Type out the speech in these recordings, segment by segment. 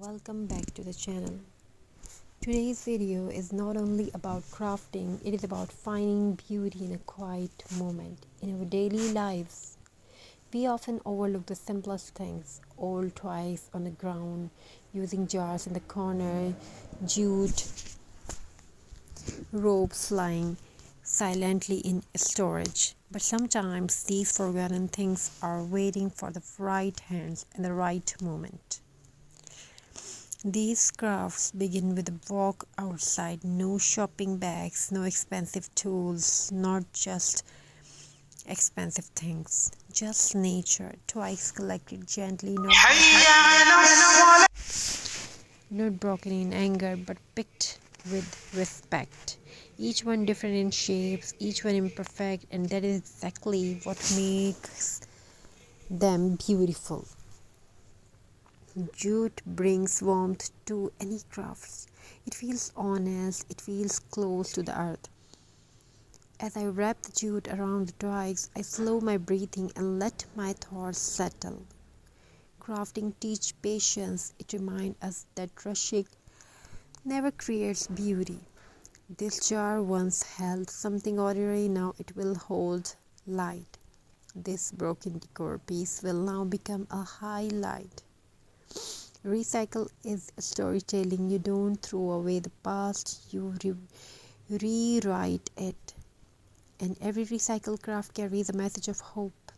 welcome back to the channel. Today's video is not only about crafting, it is about finding beauty in a quiet moment. In our daily lives, we often overlook the simplest things: old toys on the ground, using jars in the corner, jute ropes lying silently in storage. But sometimes these forgotten things are waiting for the right hands and the right moment. These crafts begin with a walk outside, no shopping bags, no expensive tools, not just expensive things, just nature, twice collected gently, not broken in anger, but picked with respect. Each one different in shapes, each one imperfect, and that is exactly what makes them beautiful. Jute brings warmth to any crafts. It feels honest, it feels close to the earth. As I wrap the jute around the toys, I slow my breathing and let my thoughts settle. Crafting teaches patience. It reminds us that rushing never creates beauty. This jar once held something ordinary, now it will hold light. This broken decor piece will now become a highlight. Recycle is storytelling. You don't throw away the past, you rewrite it. And every recycled craft carries a message of hope.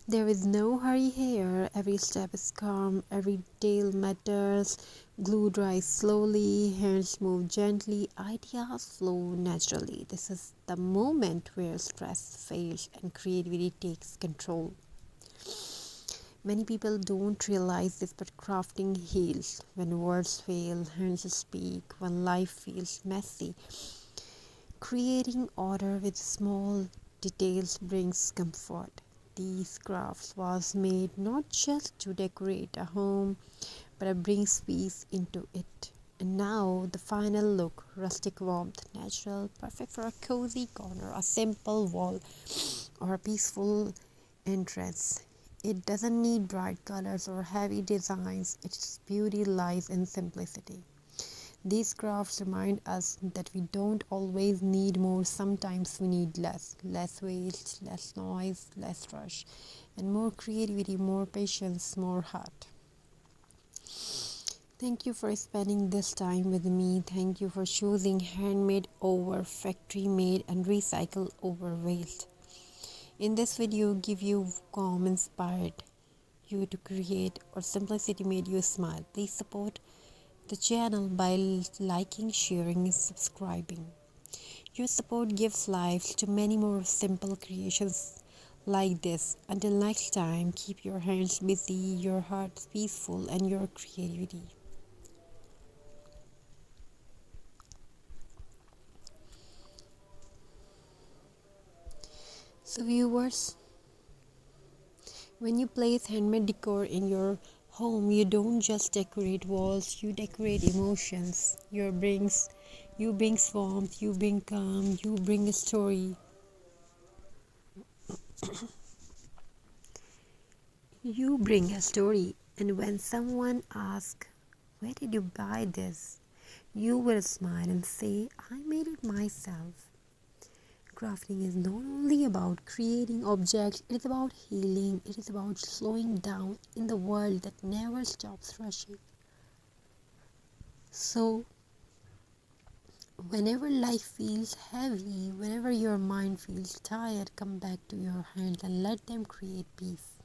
There is no hurry here. Every step is calm, every detail matters. Glue dries slowly, hands move gently, ideas flow naturally. This is the moment where stress fades and creativity takes control. Many people don't realize this, but crafting heals. When words fail, hands speak. When life feels messy, creating order with small details brings comfort. These crafts was made not just to decorate a home, but to bring peace into it. And now the final look: rustic warmth, natural, perfect for a cozy corner, a simple wall, or a peaceful entrance. It doesn't need bright colors or heavy designs. Its beauty lies in simplicity. These crafts remind us that we don't always need more. Sometimes we need less. Less waste, less noise, less rush, and more creativity, more patience, more heart. Thank you for spending this time with me. Thank you for choosing handmade over factory made and recycle over waste. In this video, give you calm, inspired you to create, or simplicity made you smile. Please support the channel by liking, sharing, and subscribing. Your support gives life to many more simple creations like this. Until next time, keep your hands busy, your heart peaceful, and your creativity. So viewers, when you place handmade decor in your home, you don't just decorate walls, you decorate emotions. You bring warmth, you bring calm, you bring a story. You bring a story, and when someone asks, "Where did you buy this?" you will smile and say, "I made it myself." Crafting is not only about creating objects, it is about healing, it is about slowing down in the world that never stops rushing. So, whenever life feels heavy, whenever your mind feels tired, come back to your hands and let them create peace.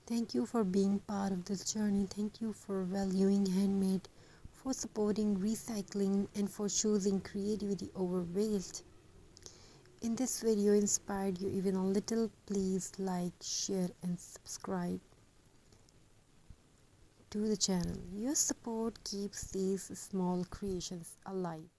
Thank you for being part of this journey. Thank you for valuing handmade, for supporting recycling, and for choosing creativity over waste. If this video inspired you even a little, please like, share, and subscribe to the channel. Your support keeps these small creations alive.